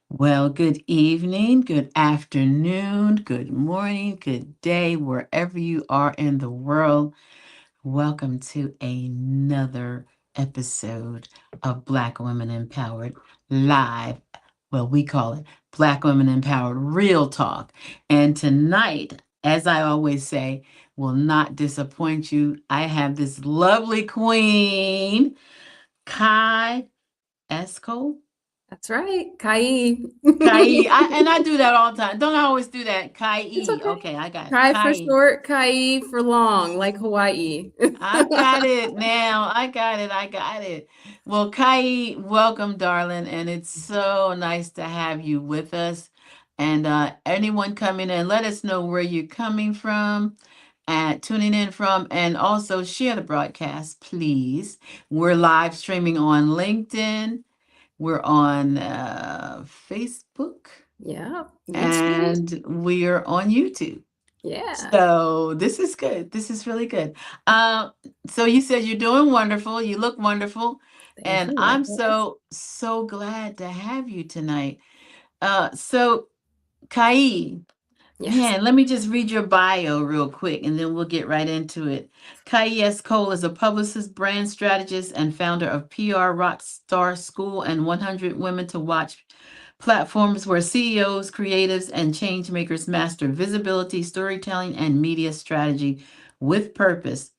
Well, good evening, good afternoon, good morning, good day, wherever you are in the world. Welcome to another episode of Black Women Empowered Live. Well, we call it Black Women Empowered Real Talk. And tonight, as I always say, will not disappoint you. I have this lovely queen, Kai Esco. That's right, Kai. Kai, and I do that all the time. Don't I always do that? Kai. It's okay. Okay, I got it. Kai for Kai. short, Kai for long, like Hawaii. I got it now. I got it. I got it. Well, Kai, welcome, darling, and it's so nice to have you with us. And anyone coming in, let us know where you're coming from and tuning in from, and also share the broadcast, please. We're live streaming on LinkedIn. We're on Facebook. Yeah, YouTube. And we're on YouTube. Yeah, So this is good. This is really good. Uh, so you said you're doing wonderful. You look wonderful, thank and you. I'm Likewise. so glad to have you tonight. So Kai, Yes. man, let me just read your bio real quick, and then we'll get right into it. Kai S. Cole is a publicist, brand strategist, and founder of PR Rockstar School and 100 Women to Watch platforms where CEOs, creatives, and changemakers master visibility, storytelling, and media strategy with purpose.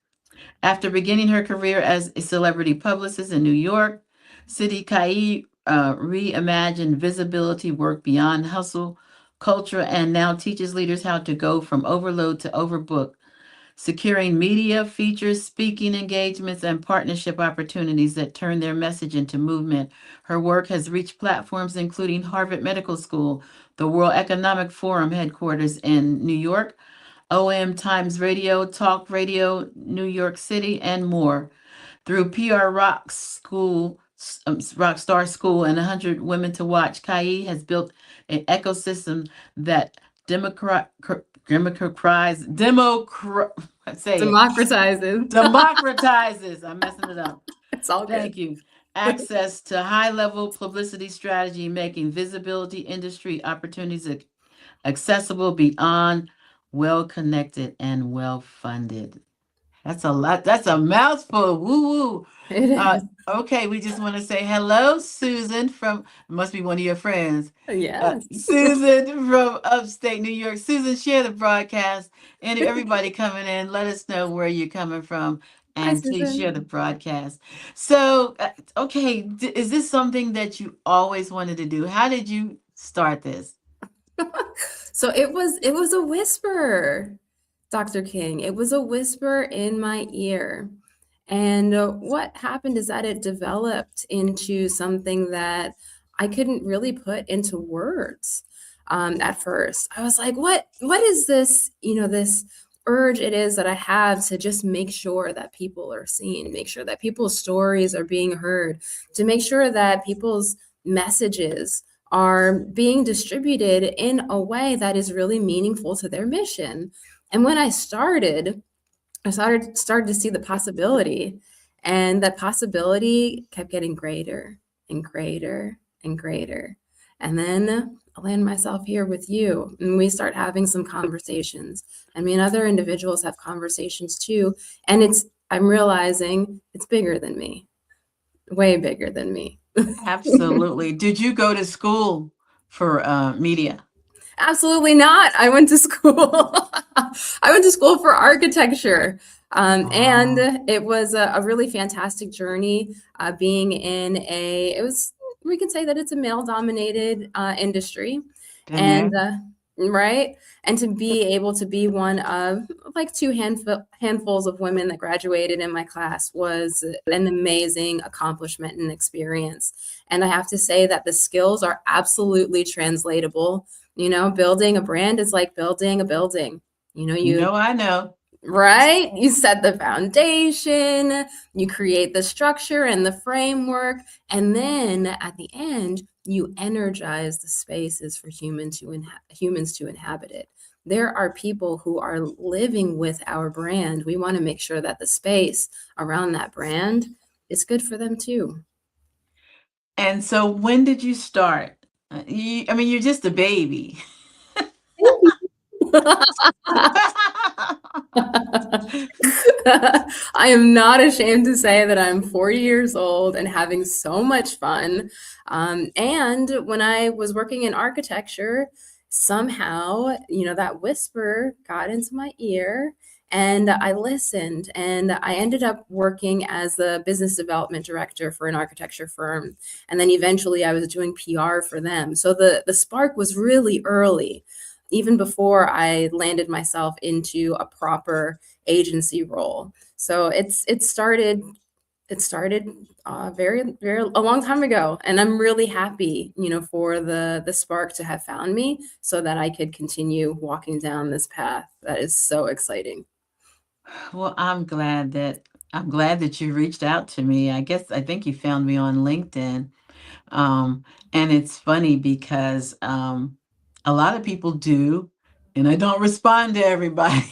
After beginning her career as a celebrity publicist in New York City, Kai reimagined visibility work beyond hustle culture and now teaches leaders how to go from overload to overbook, securing media features, speaking engagements, and partnership opportunities that turn their message into movement. Her work has reached platforms including Harvard Medical School, the World Economic Forum headquarters in New York, OM Times Radio, Talk Radio, New York City, and more. Through PR Rockstar School, and 100 Women to Watch, Kai has built an ecosystem that democrat, democratize, say it, Democratizes. democratizes. I'm messing it up. It's all good. Thank you. Access to high level publicity strategy, making visibility industry opportunities accessible beyond well connected and well funded. That's a lot. That's a mouthful. Woo woo. It Uh, is. okay, we just want to say hello, Susan from must be one of your friends. Yes. Susan from upstate New York. Susan, share the broadcast. And everybody coming in, let us know where you're coming from, Hi, and please share the Susan. broadcast. So, okay, is this something that you always wanted to do? How did you start this? So it was a whisper, Dr. King. It was a whisper in my ear. And what happened is that it developed into something that I couldn't really put into words at first. I was like, what is this, this urge it is that I have to just make sure that people are seen, make sure that people's stories are being heard, to make sure that people's messages are being distributed in a way that is really meaningful to their mission. And when I started to see the possibility, and that possibility kept getting greater and greater and greater. And then I land myself here with you, and we start having some conversations. I mean, other individuals have conversations too, and I'm realizing it's bigger than me, way bigger than me. Absolutely. Did you go to school for media? Absolutely not. I went to school. I went to school for architecture. And Oh, it was a really fantastic journey being we can say that it's a male dominated industry. been And, there. right. And to be able to be one of like handfuls of women that graduated in my class was an amazing accomplishment and experience. And I have to say that the skills are absolutely translatable. Building a brand is like building a building. You You know, I know. right? You set the foundation, you create the structure and the framework, and then at the end, you energize the spaces for humans to inhabit it. There are people who are living with our brand. We want to make sure that the space around that brand is good for them too. And so, when did you start? I mean, you're just a baby. I am not ashamed to say that I'm 40 years old and having so much fun. And when I was working in architecture, somehow, that whisper got into my ear and I listened and I ended up working as the business development director for an architecture firm. And then eventually I was doing PR for them. So the spark was really early, even before I landed myself into a proper agency role. So it started very a long time ago, and I'm really happy, for the spark to have found me, so that I could continue walking down this path. That is so exciting. Well, I'm glad that you reached out to me. I think you found me on LinkedIn. And it's funny because a lot of people do, and I don't respond to everybody.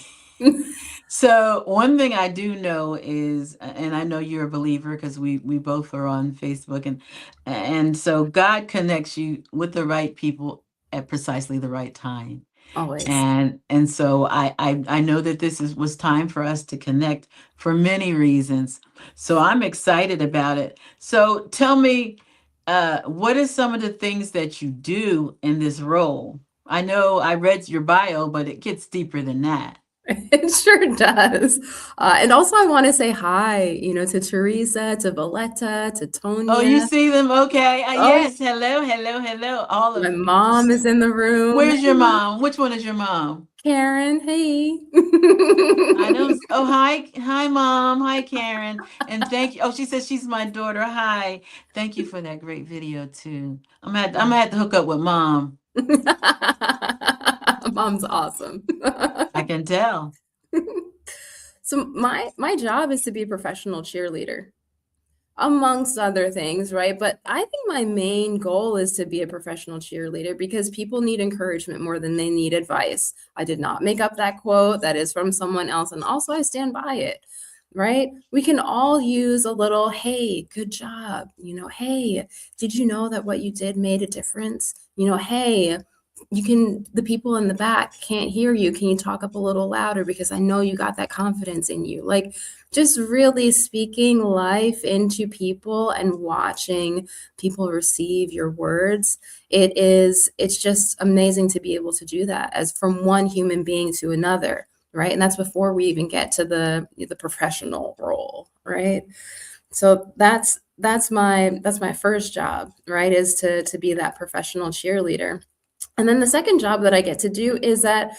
So one thing I do know is, and I know you're a believer because we both are on Facebook, and so God connects you with the right people at precisely the right time. Always. And so I know that was time for us to connect for many reasons. So I'm excited about it. So tell me, what are some of the things that you do in this role? I know I read your bio, but it gets deeper than that. It sure does. And also, I want to say hi, to Teresa, to Valletta, to Oh, you Tonya. see them? Okay. Oh, Yes. Hello, hello, hello. All my of you. mom is in the room. Where's Hey, your Mom. mom? Which one is your mom? Karen, hey. I don't. Oh, hi, hi, mom. Hi, Karen. And thank you. Oh, she says she's my daughter. Hi. Thank you for that great video too. I'm gonna have to hook up with mom. Mom's awesome. I can tell. So my job is to be a professional cheerleader, amongst other things, right? But I think my main goal is to be a professional cheerleader because people need encouragement more than they need advice. I did not make up that quote. That is from someone else. And also, I stand by it, right? We can all use a little, hey, good job. Hey, did you know that what you did made a difference? Hey, the people in the back can't hear you. Can you talk up a little louder? Because I know you got that confidence in you. Like, just really speaking life into people and watching people receive your words. It's just amazing to be able to do that as from one human being to another, right? And that's before we even get to the professional role, right? So that's my first job, right? Is to be that professional cheerleader. And then the second job that I get to do is that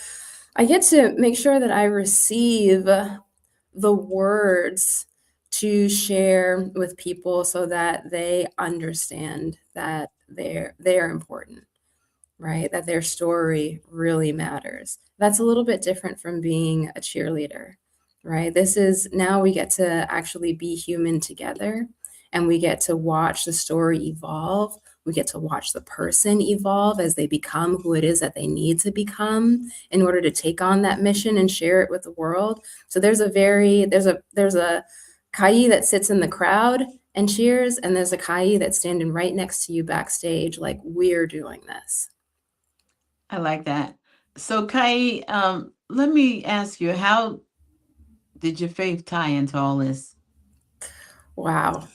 I get to make sure that I receive the words to share with people so that they understand that they're important, right? That their story really matters. That's a little bit different from being a cheerleader, right? This is now we get to actually be human together and we get to watch the story evolve. We get to watch the person evolve as they become who it is that they need to become in order to take on that mission and share it with the world. So there's a Kai that sits in the crowd and cheers, and there's a Kai that's standing right next to you backstage, like, we're doing this. I like that. So, Kai, let me ask you, how did your faith tie into all this? Wow.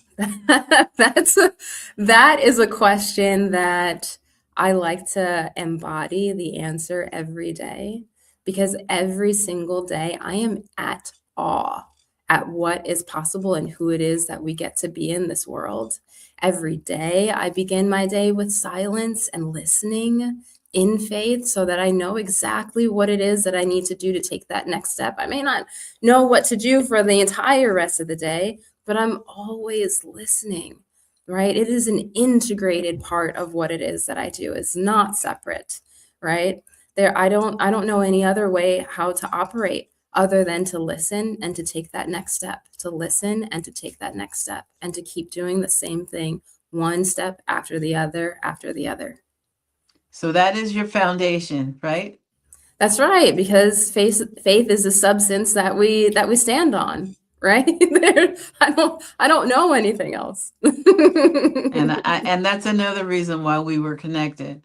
That is a question that I like to embody the answer every day, because every single day I am at awe at what is possible and who it is that we get to be in this world. Every day I begin my day with silence and listening in faith so that I know exactly what it is that I need to do to take that next step. I may not know what to do for the entire rest of the day, but I'm always listening, right? It is an integrated part of what it is that I do. It's not separate, right? I don't know any other way how to operate other than to listen and to take that next step, to listen and to take that next step, and to keep doing the same thing, one step after the other after the other. So that is your foundation, right? That's right, because faith is a substance that we stand on, right? I don't know anything else. And that's another reason why we were connected,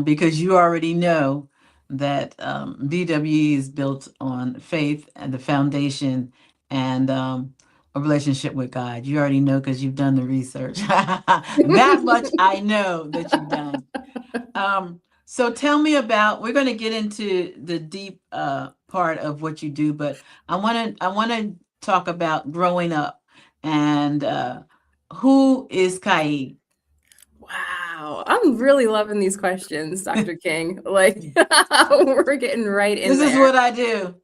because you already know that BWE is built on faith and the foundation and a relationship with God. You already know because you've done the research. That much I know that you've done. So tell me about. We're going to get into the deep part of what you do, but I want to talk about growing up and who is Kai? Wow, I'm really loving these questions, Dr. King. Like, we're getting right in This is there. what I do.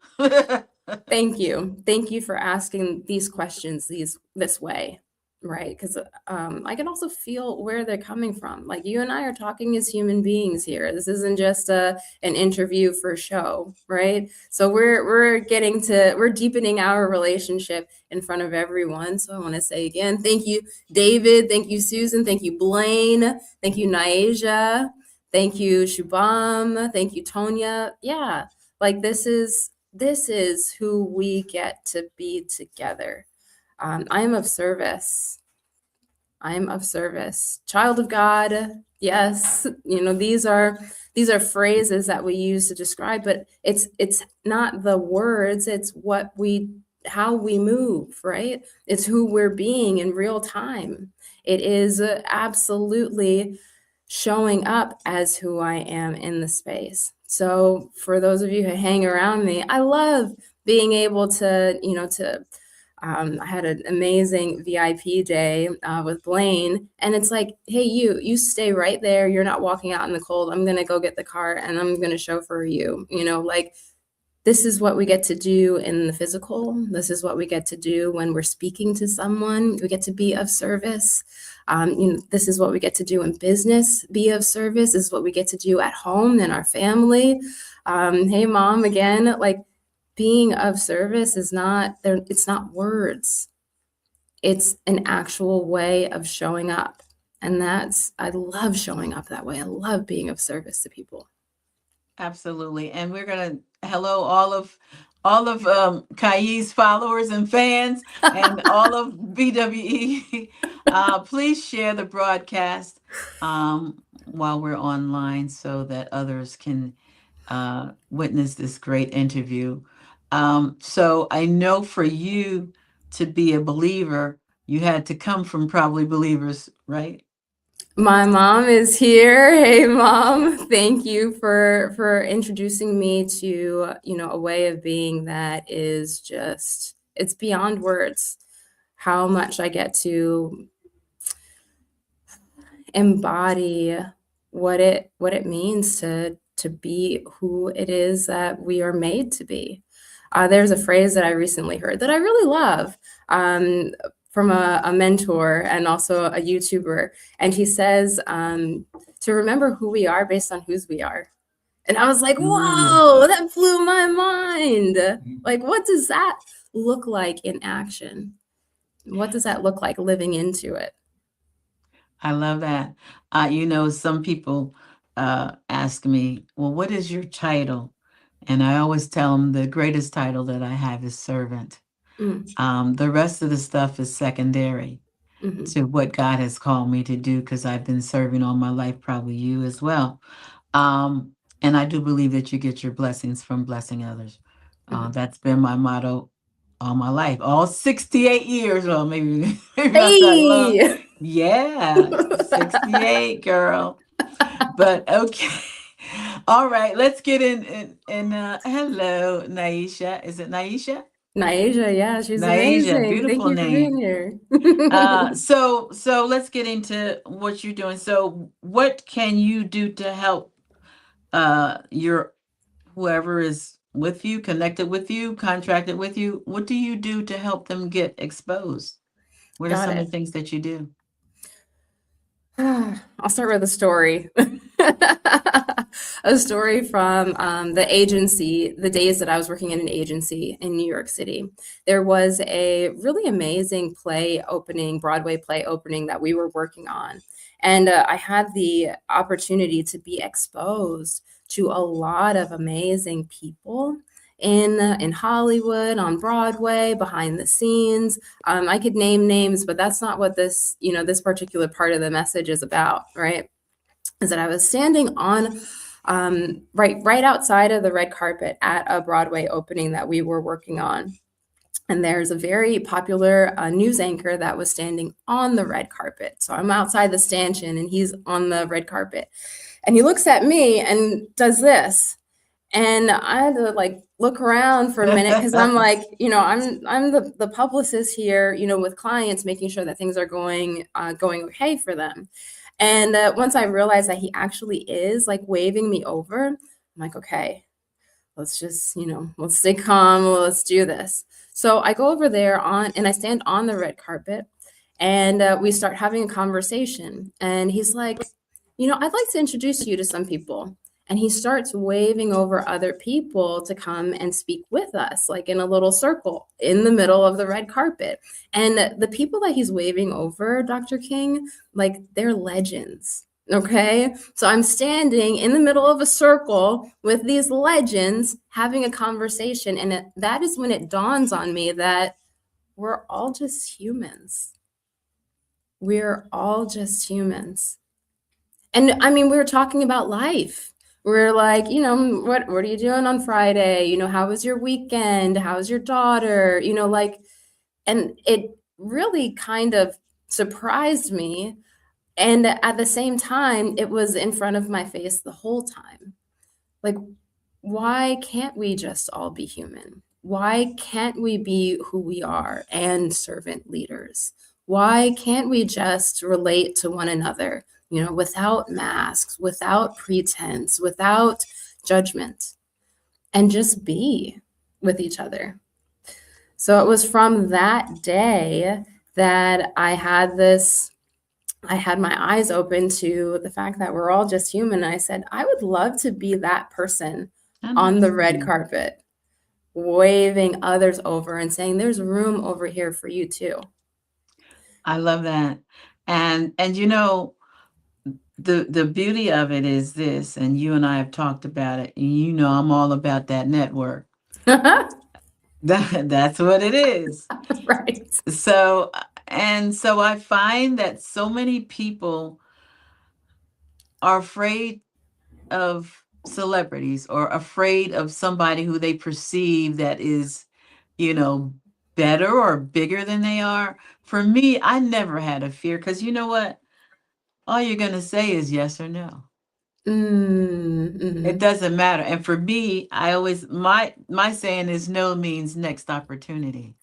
Thank you. Thank you for asking these questions this way, right? Because I can also feel where they're coming from. Like, you and I are talking as human beings here. This isn't just an interview for show, right? So we're deepening our relationship in front of everyone. So I want to say again, thank you, David. Thank you, Susan. Thank you, Blaine. Thank you, Naija. Thank you, Shubham. Thank you, Tonya. Yeah, like this is who we get to be together. I am of service. I am of service. Child of God. Yes, these are phrases that we use to describe, but it's not the words. It's how we move, right? It's who we're being in real time. It is absolutely showing up as who I am in the space. So for those of you who hang around me, I love being able to I had an amazing VIP day with Blaine, and it's like, hey, you stay right there. You're not walking out in the cold. I'm going to go get the car and I'm going to chauffeur you, like, this is what we get to do in the physical. This is what we get to do when we're speaking to someone. We get to be of service. This is what we get to do in business, be of service. This is what we get to do at home in our family. Hey, Mom, again, like, being of service is not there. It's not words. It's an actual way of showing up. And I love showing up that way. I love being of service to people. Absolutely. And we're gonna hello all of Kai's followers and fans and all of BWE. Please share the broadcast while we're online so that others can witness this great interview. So I know for you to be a believer, you had to come from probably believers, right? My mom is here. Hey, Mom. Thank you for introducing me to, a way of being that is just, it's beyond words. How much I get to embody what it means to be who it is that we are made to be. There's a phrase that I recently heard that I really love. From a mentor and also a YouTuber. And he says to remember who we are based on whose we are. And I was like, whoa, that blew my mind. Like, what does that look like in action? What does that look like living into it? I love that. Some people ask me, well, what is your title? And I always tell them the greatest title that I have is servant. The rest of the stuff is secondary to what God has called me to do, because I've been serving all my life, probably you as well. And I do believe that you get your blessings from blessing others. That's been my motto all my life, all 68 years. Well, maybe not that long. Yeah, 68, girl. But okay. All right, let's get in. Hello, Naisha. Is it Naisha? Naija, yeah, she's Naija, amazing. beautiful Thank you for being name. here. So let's get into what you're doing. So what can you do to help your whoever is with you, connected with you, contracted with you? What do you do to help them get exposed? What are Got some it. of the things that you do? I'll start with a story. A story from the agency, the days that I was working in an agency in New York City. There was a really amazing Broadway play opening that we were working on. And I had the opportunity to be exposed to a lot of amazing people in Hollywood, on Broadway, behind the scenes. I could name names, but that's not what this, this particular part of the message is about, right? Is that I was standing on right outside of the red carpet at a Broadway opening that we were working on. And there's a very popular news anchor that was standing on the red carpet. So I'm outside the stanchion and he's on the red carpet. And he looks at me and does this. And I had to like look around for a minute because I'm like, I'm the publicist here, with clients, making sure that things are going okay for them. And once I realized that he actually is like waving me over, I'm like, okay, let's just, let's stay calm. Let's do this. So I go over there and I stand on the red carpet and we start having a conversation. And he's like, I'd like to introduce you to some people. And he starts waving over other people to come and speak with us, like in a little circle in the middle of the red carpet. And the people that he's waving over, Dr. King, like they're legends. Okay. So I'm standing in the middle of a circle with these legends having a conversation. And that is when it dawns on me that we're all just humans. We're all just humans. And I mean, we were talking about life. We're like, what are you doing on Friday? How was your weekend? How's your daughter? And it really kind of surprised me. And at the same time, it was in front of my face the whole time. Like, why can't we just all be human? Why can't we be who we are and servant leaders? Why can't we just relate to one another, without masks, without pretense, without judgment, and just be with each other? So it was from that day that I had my eyes open to the fact that we're all just human. And I said, I would love to be that person on the red carpet, waving others over and saying, there's room over here for you too. I love that. And the beauty of it is this, and you and I have talked about it, and I'm all about that network. That's what it is. Right. So I find that so many people are afraid of celebrities or afraid of somebody who they perceive that is, better or bigger than they are. For me, I never had a fear because you know what? All you're going to say is yes or no. Mm-hmm. It doesn't matter. And for me, I always, my saying is no means next opportunity.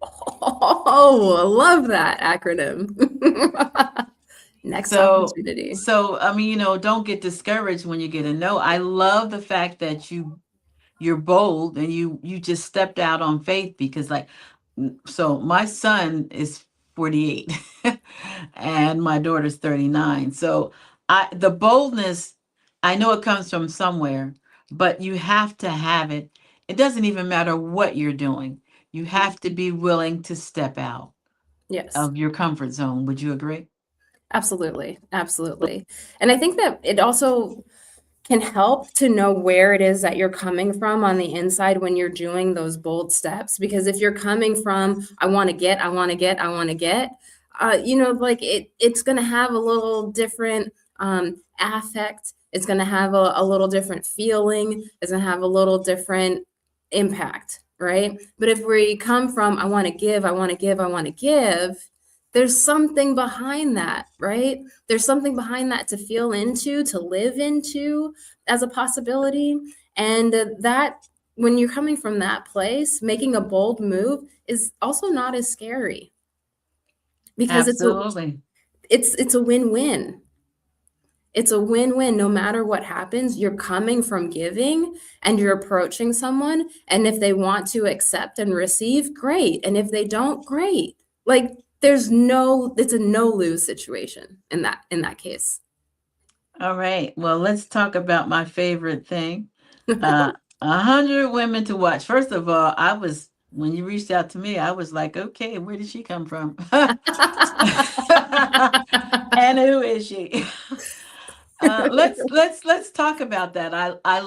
Oh, I love that acronym. Next opportunity. So, I mean, don't get discouraged when you get a no. I love the fact that you're bold and you just stepped out on faith because so my son is 48 and my daughter's 39. So the boldness, I know it comes from somewhere, but you have to have it. It doesn't even matter what you're doing. You have to be willing to step out of your comfort zone. Would you agree? Absolutely. Absolutely. And I think that it also can help to know where it is that you're coming from on the inside when you're doing those bold steps. Because if you're coming from, I want to get, it's going to have a little different affect. It's going to have a little different feeling. It's going to have a little different impact, right? But if we come from, I want to give, there's something behind that, right? There's something behind that to feel into, to live into as a possibility. And that when you're coming from that place, making a bold move is also not as scary. Because Absolutely. it's a win-win. It's a win-win. No matter what happens, you're coming from giving and you're approaching someone. And if they want to accept and receive, great. And if they don't, great. Like, it's a no-lose situation in that case. All right. Well, let's talk about my favorite thing. 100 women to watch. First of all, when you reached out to me, I was like, okay, where did she come from? And who is she? Let's talk about that. I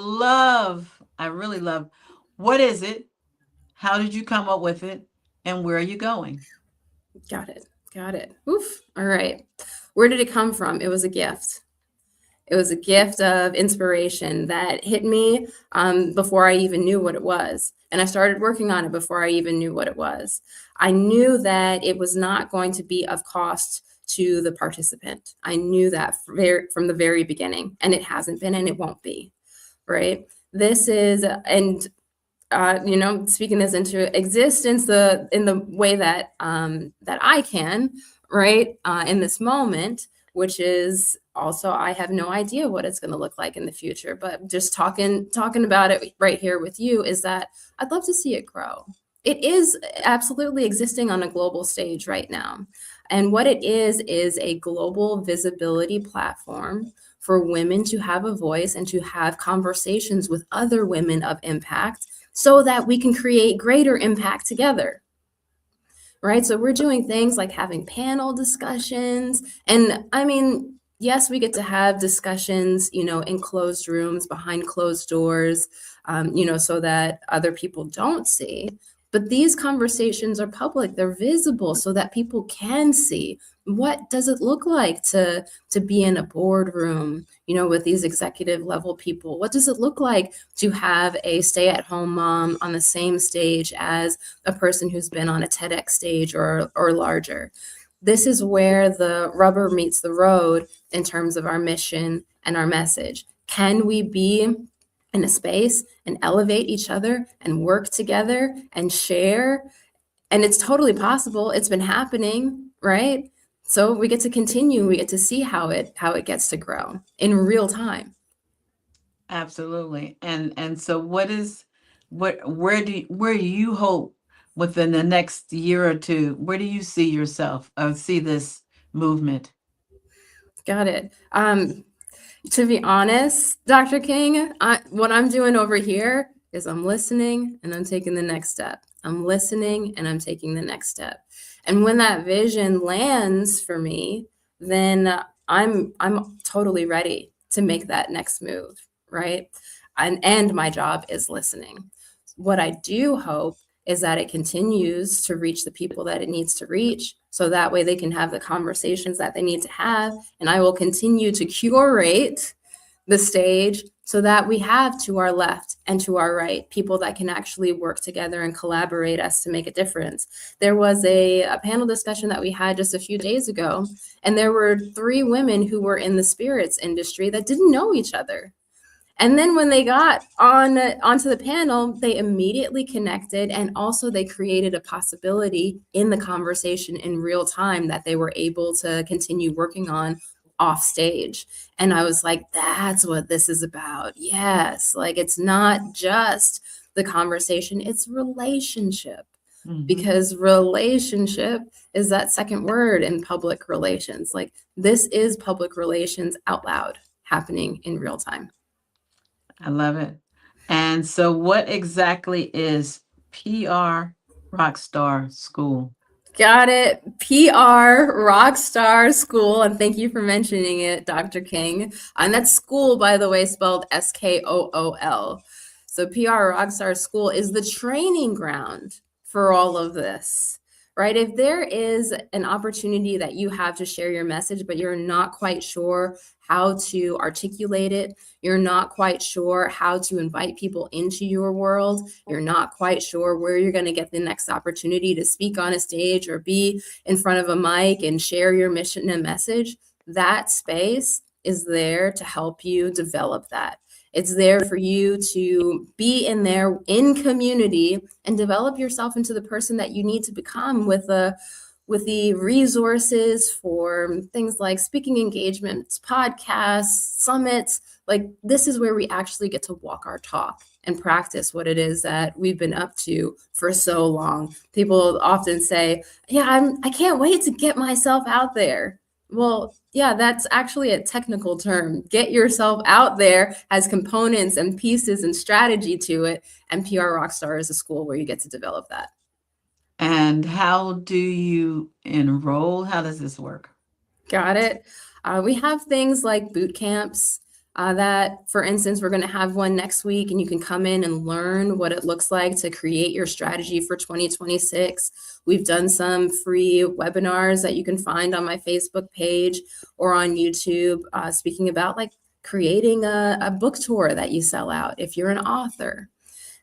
really love What is it? How did you come up with it? And where are you going? Got it. Got it. Oof. All right. Where did it come from? It was a gift. It was a gift of inspiration that hit me before I even knew what it was. And I started working on it before I even knew what it was. I knew that it was not going to be of cost to the participant. I knew that from the very beginning, and it hasn't been, and it won't be, right? This is, and speaking this into existence, in the way that that I can, right, in this moment, which is also I have no idea what it's going to look like in the future, but just talking about it right here with you is that I'd love to see it grow. It is absolutely existing on a global stage right now. And what it is a global visibility platform for women to have a voice and to have conversations with other women of impact so that we can create greater impact together. Right? So we're doing things like having panel discussions. And I mean, yes, we get to have discussions, in closed rooms, behind closed doors, so that other people don't see. But these conversations are public, they're visible so that people can see what does it look like to be in a boardroom, with these executive level people. What does it look like to have a stay-at-home mom on the same stage as a person who's been on a TEDx stage or larger? This is where the rubber meets the road in terms of our mission and our message. Can we be in a space and elevate each other and work together and share? And it's totally possible. It's been happening, right? So we get to continue. We get to see how it gets to grow in real time. Absolutely. And so where do you hope within the next year or two, where do you see yourself or see this movement? Got it. To be honest, Dr. King, what I'm doing over here is I'm listening and I'm taking the next step. I'm listening and I'm taking the next step. And when that vision lands for me, then I'm totally ready to make that next move, right? And my job is listening. What I do hope is that it continues to reach the people that it needs to reach, so that way they can have the conversations that they need to have. And I will continue to curate the stage so that we have to our left and to our right people that can actually work together and collaborate us to make a difference. There was a panel discussion that we had just a few days ago, and there were 3 women who were in the spirits industry that didn't know each other. And then when they got onto the panel, they immediately connected, and also they created a possibility in the conversation in real time that they were able to continue working on off stage. And I was like, that's what this is about. Yes, like it's not just the conversation, it's relationship. Mhm. Because relationship is that second word in public relations. Like this is public relations out loud happening in real time. I love it. And so what exactly is PR Rockstar School? Got it. PR Rockstar Skool. And thank you for mentioning it, Dr. King. And that's school, by the way, spelled Skool. So PR Rockstar Skool is the training ground for all of this, right? If there is an opportunity that you have to share your message, but you're not quite sure how to articulate it, you're not quite sure how to invite people into your world, you're not quite sure where you're going to get the next opportunity to speak on a stage or be in front of a mic and share your mission and message, that space is there to help you develop that. It's there for you to be in there in community and develop yourself into the person that you need to become with the resources for things like speaking engagements, podcasts, summits. Like this is where we actually get to walk our talk and practice what it is that we've been up to for so long. People often say, yeah, I can't wait to get myself out there. Well, yeah, that's actually a technical term. Get yourself out there has components and pieces and strategy to it. And PR Rockstar is a school where you get to develop that. And how do you enroll? How does this work? Got it. We have things like boot camps. that, for instance, we're going to have one next week, and you can come in and learn what it looks like to create your strategy for 2026. We've done some free webinars that you can find on my Facebook page or on YouTube, speaking about like creating a book tour that you sell out if you're an author.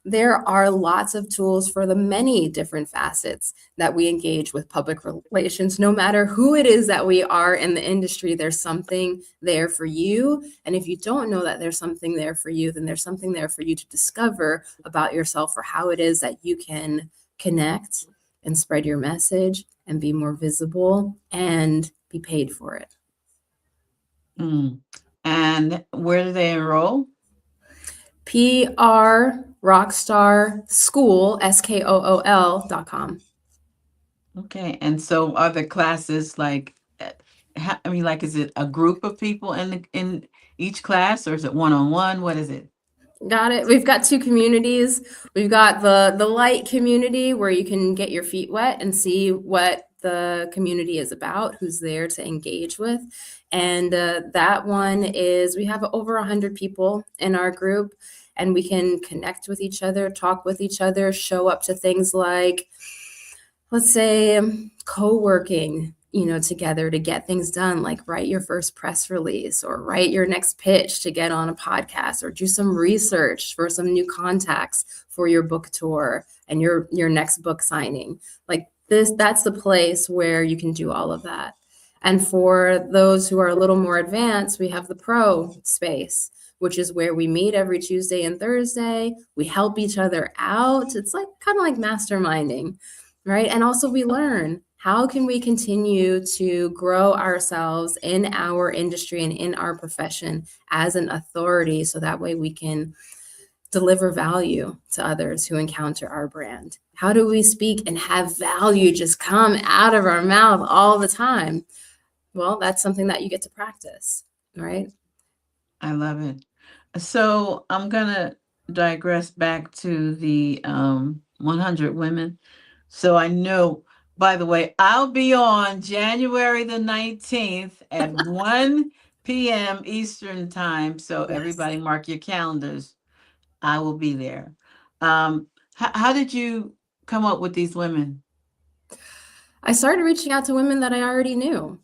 There are lots of tools for the many different facets that we engage with public relations. No matter who it is that we are in the industry, there's something there for you. And if you don't know that there's something there for you, then there's something there for you to discover about yourself, or how it is that you can connect and spread your message and be more visible and be paid for it. And where do they enroll? PR Rockstar Skool, SKOOL.com. Okay. And so are the classes like, like, is it a group of people in each class, or is it one-on-one? What is it? Got it. We've got two communities. We've got the light community where you can get your feet wet and see what the community is about, who's there to engage with. And that one is, we have over 100 people in our group, and we can connect with each other, talk with each other, show up to things like, let's say, co-working, together to get things done, like write your first press release or write your next pitch to get on a podcast, or do some research for some new contacts for your book tour and your next book signing. Like this, that's the place where you can do all of that. And for those who are a little more advanced, we have the pro space, which is where we meet every Tuesday and Thursday. We help each other out. It's like kind of like masterminding, right? And also we learn, how can we continue to grow ourselves in our industry and in our profession as an authority, so that way we can deliver value to others who encounter our brand? How do we speak and have value just come out of our mouth all the time? Well, that's something that you get to practice, right? I love it. So I'm going to digress back to the 100 women. So I know, by the way, I'll be on January the 19th at 1 p.m. Eastern time. So Yes. Everybody mark your calendars. I will be there. How did you come up with these women? I started reaching out to women that I already knew.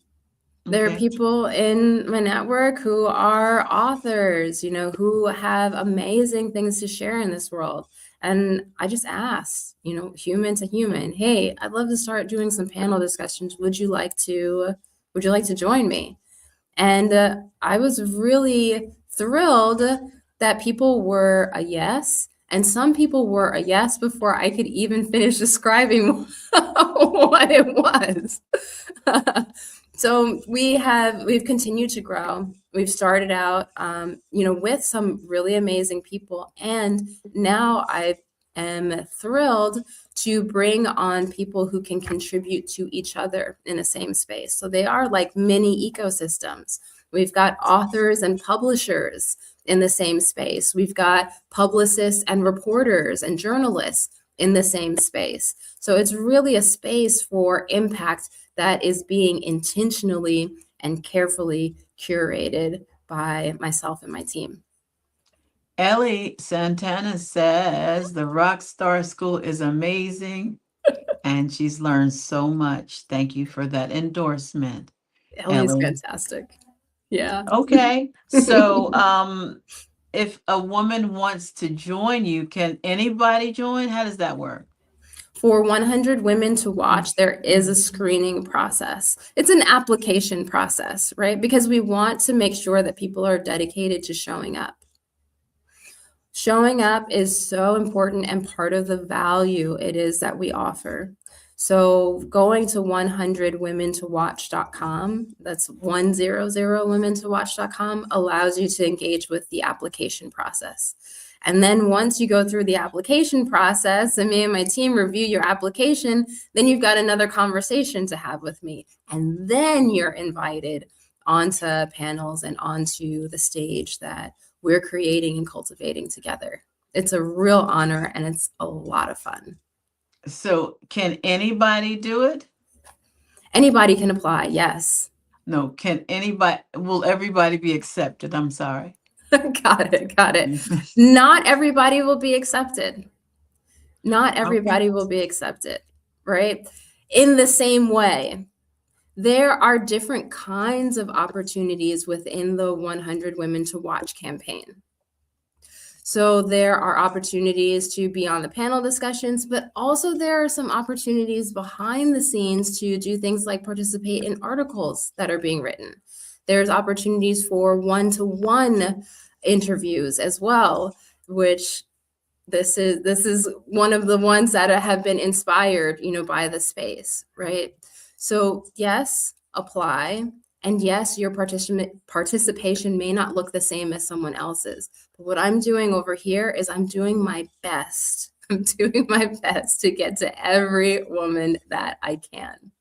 There are people in my network who are authors, who have amazing things to share in this world. And I just asked, human to human, hey, I'd love to start doing some panel discussions. Would you like to join me? And I was really thrilled that people were a yes. And some people were a yes before I could even finish describing what it was. So we've continued to grow. We've started out, with some really amazing people. And now I am thrilled to bring on people who can contribute to each other in the same space. So they are like mini ecosystems. We've got authors and publishers in the same space. We've got publicists and reporters and journalists in the same space. So it's really a space for impact that is being intentionally and carefully curated by myself and my team. Ellie Santana says the Rockstar Skool is amazing and she's learned so much. Thank you for that endorsement. Ellie's fantastic. Yeah. Okay. So if a woman wants to join you, can anybody join? How does that work? For 100 women to watch, there is a screening process. It's an application process, right? Because we want to make sure that people are dedicated to showing up. Showing up is so important and part of the value it is that we offer. So going to 100womentowatch.com, that's 100womentowatch.com, allows you to engage with the application process. And then once you go through the application process and me and my team review your application, then you've got another conversation to have with me. And then you're invited onto panels and onto the stage that we're creating and cultivating together. It's a real honor and it's a lot of fun. So can anybody do it? Anybody can apply, yes. No, will everybody be accepted? I'm sorry. Got it. Got it. Not everybody will be accepted. Not Okay. everybody will be accepted, right? In the same way, there are different kinds of opportunities within the 100 Women to Watch campaign. So there are opportunities to be on the panel discussions, but also there are some opportunities behind the scenes to do things like participate in articles that are being written. There's opportunities for one-to-one interviews as well, which this is one of the ones that have been inspired, by the space, right? So yes, apply. And yes, your participation may not look the same as someone else's. But what I'm doing over here is I'm doing my best. I'm doing my best to get to every woman that I can.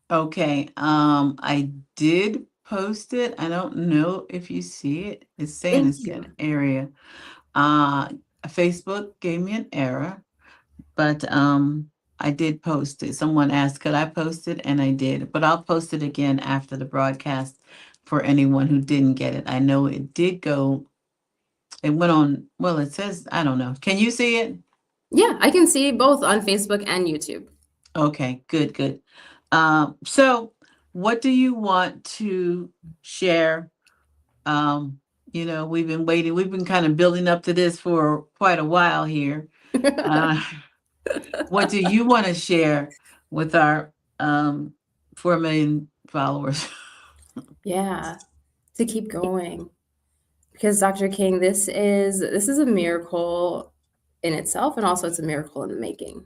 Okay. I did post it. I don't know if you see it. It's saying Thank it's got you. an area. Facebook gave me an error, but I did post it. Someone asked, could I post it? And I did, but I'll post it again after the broadcast for anyone who didn't get it. I know it did go, it went on, well, it says, I don't know. Can you see it? Yeah, I can see both on Facebook and YouTube. Okay, good, good. So what do you want to share? We've been waiting, we've been kind of building up to this for quite a while here. What do you want to share with our 4 million followers? Yeah, to keep going. Because Dr. King, this is a miracle in itself, and also it's a miracle in the making.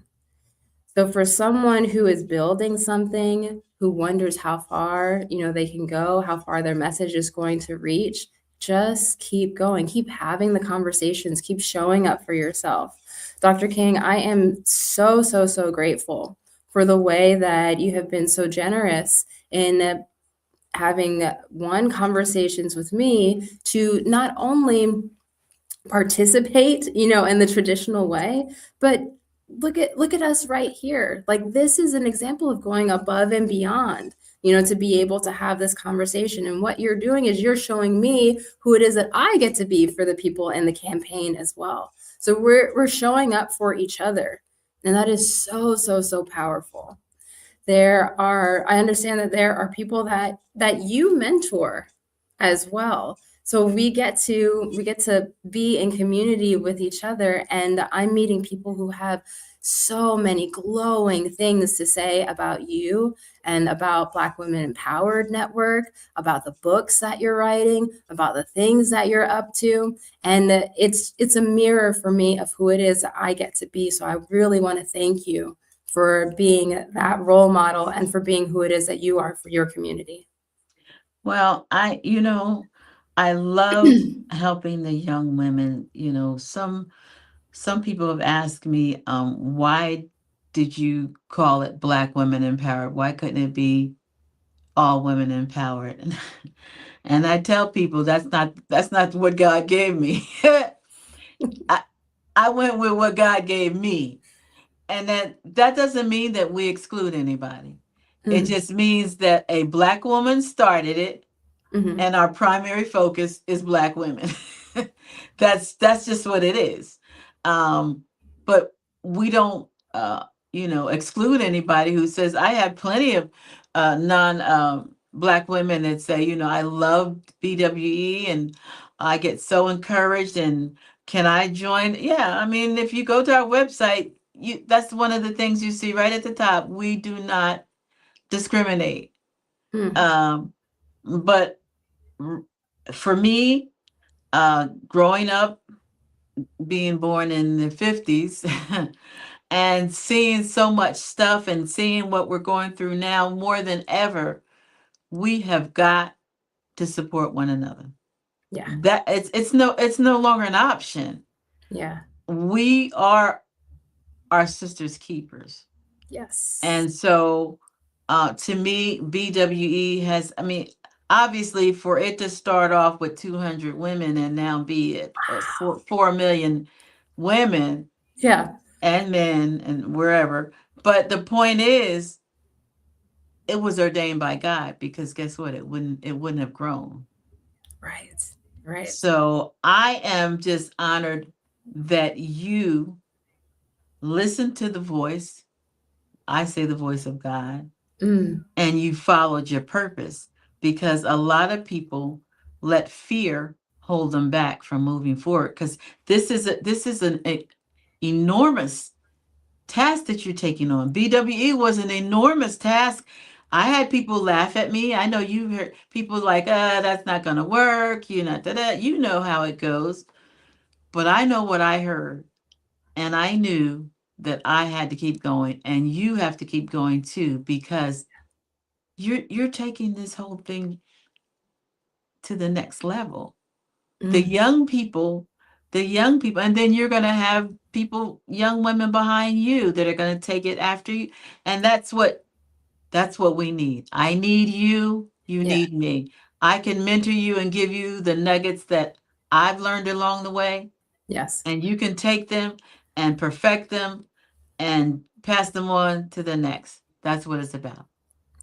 So for someone who is building something, who wonders how far, they can go, how far their message is going to reach, just keep going, keep having the conversations, keep showing up for yourself. Dr. King, I am so, so, so grateful for the way that you have been so generous in having conversations with me to not only participate, in the traditional way, but look at us right here. Like, this is an example of going above and beyond, to be able to have this conversation. And what you're doing is you're showing me who it is that I get to be for the people in the campaign as well. So we're showing up for each other. And that is so, so, so powerful. I understand that there are people that you mentor as well. So we get to be in community with each other, and I'm meeting people who have so many glowing things to say about you and about Black Women Empowered Network, about the books that you're writing, about the things that you're up to. And it's a mirror for me of who it is that I get to be. So I really want to thank you for being that role model and for being who it is that you are for your community. Well, I love helping the young women. Some people have asked me, why did you call it Black Women Empowered? Why couldn't it be all women empowered? And I tell people that's not what God gave me. I went with what God gave me. And that doesn't mean that we exclude anybody. It just means that a Black woman started it, and our primary focus is Black women. That's just what it is. But we don't, exclude anybody who says, I have plenty of non Black women that say, I love BWE and I get so encouraged, and can I join? Yeah, I mean, if you go to our website, that's one of the things you see right at the top. We do not discriminate. But for me, growing up, being born in the 50s, and seeing so much stuff and seeing what we're going through now more than ever, we have got to support one another. Yeah. That it's no longer an option. Yeah. We are our sisters' keepers. Yes. And so to me, BWE has, obviously, for it to start off with 200 women and now be at 4 million women, yeah, and men and wherever. But the point is, it was ordained by God, because guess what? It wouldn't have grown. right. Right. So I am just honored that you listen to the voice. I say the voice of God, Mm, and you followed your purpose, because a lot of people let fear hold them back from moving forward, because this is an enormous task that you're taking on. BWE was an enormous task. I had people laugh at me. I know you heard people like, that's not going to work. You're not that. You know how it goes. But I know what I heard. And I knew that I had to keep going. And you have to keep going too, because you're taking this whole thing to the next level. The mm, young people, and then you're going to have people, young women behind you that are going to take it after you. And that's what we need. I need you. You yeah. need me. I can mentor you and give you the nuggets that I've learned along the way, Yes. and you can take them and perfect them and pass them on to the next. That's what it's about.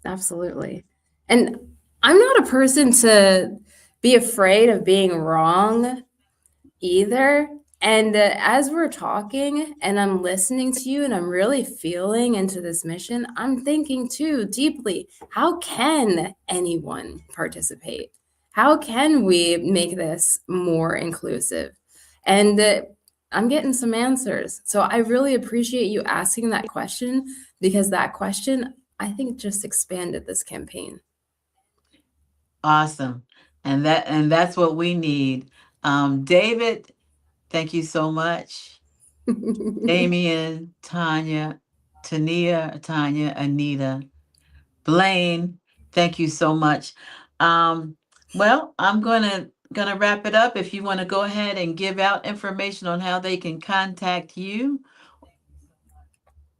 Absolutely. And I'm not a person to be afraid of being wrong either. And as we're talking and I'm listening to you and I'm really feeling into this mission, I'm thinking too deeply, how can anyone participate? How can we make this more inclusive? And I'm getting some answers. So I really appreciate you asking that question, because that question, I think, just expanded this campaign. Awesome. And that's what we need. David, thank you so much. Damien, Tanya, Anita, Blaine, thank you so much. Um, well, I'm gonna wrap it up. If you want to go ahead and give out information on how they can contact you.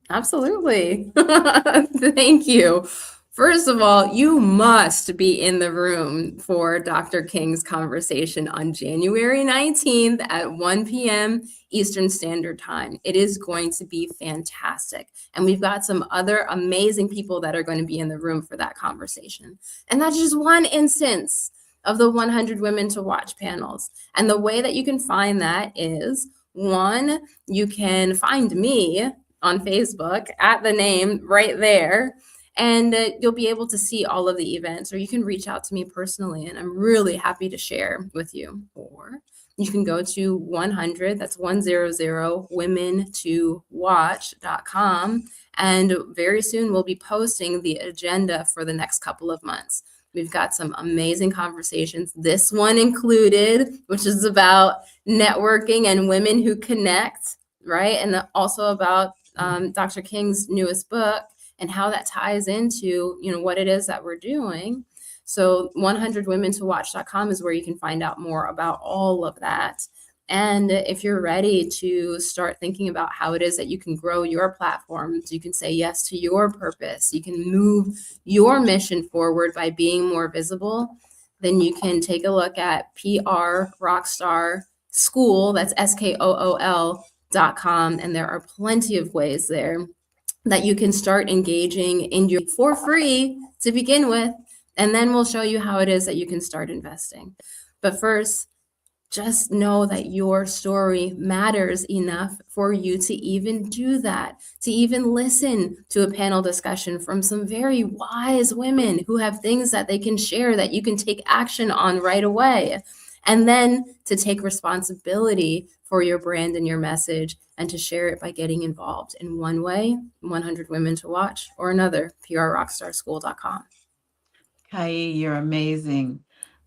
Absolutely. Thank you. First of all, you must be in the room for Dr. King's conversation on January 19th at 1 p.m. Eastern Standard Time. It is going to be fantastic. And we've got some other amazing people that are going to be in the room for that conversation. And that's just one instance of the 100 Women to Watch panels. And the way that you can find that is, one, you can find me on Facebook at the name right there. And you'll be able to see all of the events, or you can reach out to me personally, and I'm really happy to share with you. Or you can go to 100, that's 100 women to watch.com. And very soon we'll be posting the agenda for the next couple of months. We've got some amazing conversations, this one included, which is about networking and women who connect, right? And also about Dr. King's newest book and how that ties into, what it is that we're doing. So 100womentowatch.com is where you can find out more about all of that. And if you're ready to start thinking about how it is that you can grow your platforms, you can say yes to your purpose, you can move your mission forward by being more visible, then you can take a look at PR Rockstar Skool, that's SKOOL.com. And there are plenty of ways there that you can start engaging in your for free to begin with. And then we'll show you how it is that you can start investing. But first, just know that your story matters enough for you to even do that, to even listen to a panel discussion from some very wise women who have things that they can share that you can take action on right away. And then to take responsibility for your brand and your message, and to share it by getting involved in one way, 100 Women to Watch, or another, prrockstarskool.com. Kai, you're amazing.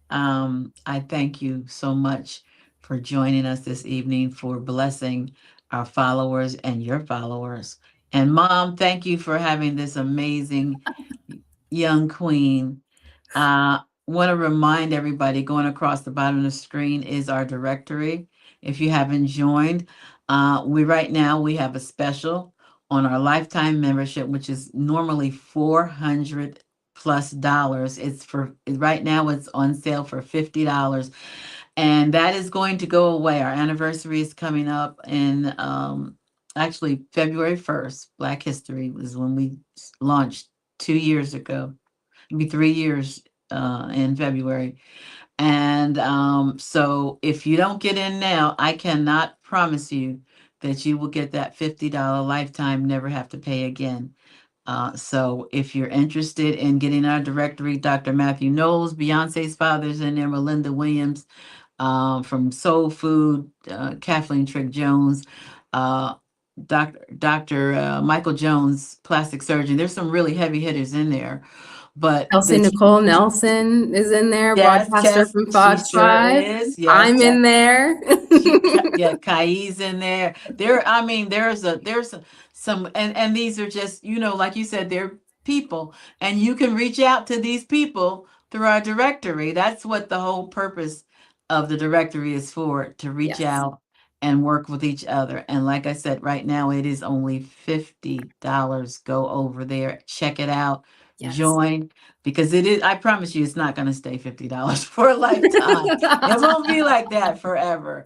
I thank you so much for joining us this evening, for blessing our followers and your followers. And Mom, thank you for having this amazing young queen. Want to remind everybody, going across the bottom of the screen is our directory. If you haven't joined, right now we have a special on our lifetime membership, which is normally $400+. Right now it's on sale for $50. And that is going to go away. Our anniversary is coming up in actually February 1st. Black History was when we launched 2 years ago. It'll be 3 years in February. And so if you don't get in now, I cannot promise you that you will get that $50 lifetime, never have to pay again. So if you're interested in getting our directory, Dr. Matthew Knowles, Beyonce's father's in there, Melinda Williams, from Soul Food, Kathleen Trick Jones, uh, Dr. Michael Jones, plastic surgeon. There's some really heavy hitters in there. But Elsie Nicole Nelson is in there, yes, broadcaster from she Fox sure 5. is. Yes, I'm in there. Kai's in there. Some, and these are just, like you said, they're people, and you can reach out to these people through our directory. That's what the whole purpose of the directory is for, to reach Yes. out and work with each other. And like I said, right now it is only $50. Go over there, check it out, Yes. join, because it is, I promise you, it's not going to stay $50 for a lifetime. It won't be like that forever.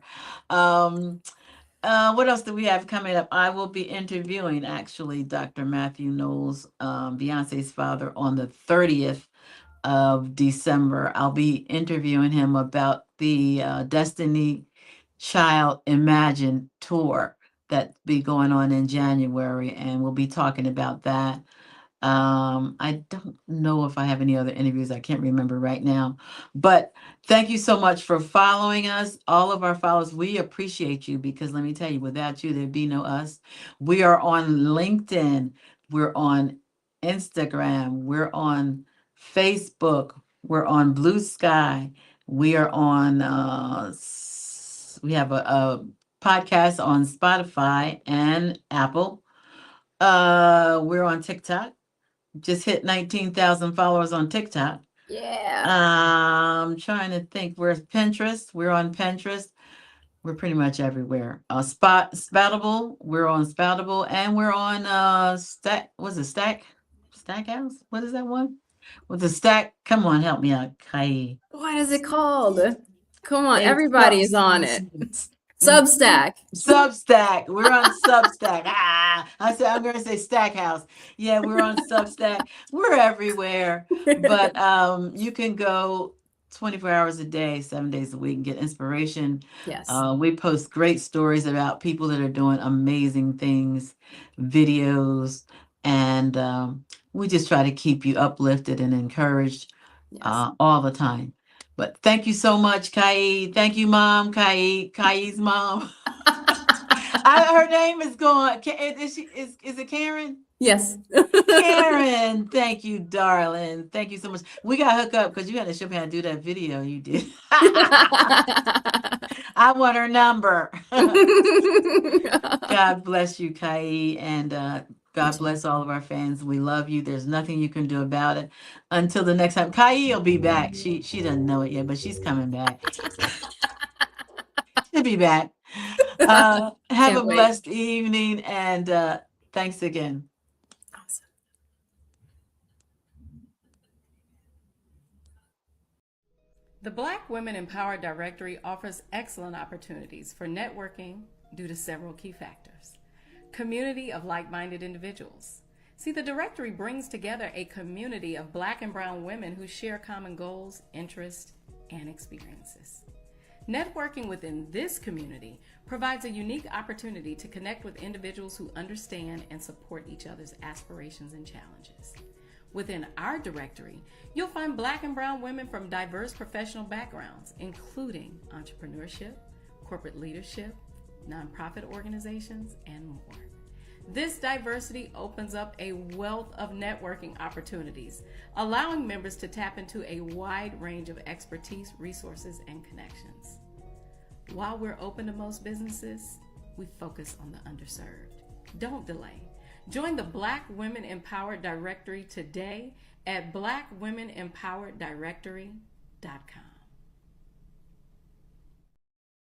What else do we have coming up? I will be interviewing actually Dr. Matthew Knowles, Beyonce's father, on the 30th of December. I'll be interviewing him about the Destiny Child Imagine tour that be going on in January, and we'll be talking about that. I don't know if I have any other interviews. I can't remember right now. But thank you so much for following us. All of our followers, we appreciate you, because let me tell you, without you, there'd be no us. We are on LinkedIn. We're on Instagram. We're on Facebook. We're on Blue Sky. We are on, we have a podcast on Spotify and Apple. We're on TikTok. Just hit 19,000 followers on TikTok. Yeah. I'm trying to think. Where's Pinterest? We're on Pinterest. We're pretty much everywhere. Spoutable. We're on Spoutable, and we're on Stack. Was it Stackhouse? What is that one? With the Stack? Come on, help me out, Kai. What is it called? Come on, It's everybody is on it. Substack. Substack. We're on Substack. I'm going to say Stackhouse. Yeah, we're on Substack. We're everywhere. But you can go 24 hours a day, 7 days a week, and get inspiration. Yes. We post great stories about people that are doing amazing things, videos, and we just try to keep you uplifted and encouraged all the time. But thank you so much, Kai. Thank you, Mom. Kai's mom. Her name is gone. Is it Karen? Yes. Karen, thank you, darling. Thank you so much. We got hooked up because you had to show me how to do that video you did. I want her number. God bless you, Kai, and God bless all of our fans. We love you. There's nothing you can do about it. Until the next time, Kai will be back. She doesn't know it yet, but she's coming back. She'll be back. Have a blessed evening, and thanks again. Awesome. The Black Women Empowered Directory offers excellent opportunities for networking due to several key factors. Community of like-minded individuals. See, the directory brings together a community of Black and brown women who share common goals, interests, and experiences. Networking within this community provides a unique opportunity to connect with individuals who understand and support each other's aspirations and challenges. Within our directory, you'll find Black and brown women from diverse professional backgrounds, including entrepreneurship, corporate leadership, nonprofit organizations, and more. This diversity opens up a wealth of networking opportunities, allowing members to tap into a wide range of expertise, resources, and connections. While we're open to most businesses, we focus on the underserved. Don't delay. Join the Black Women Empowered Directory today at blackwomenempowereddirectory.com.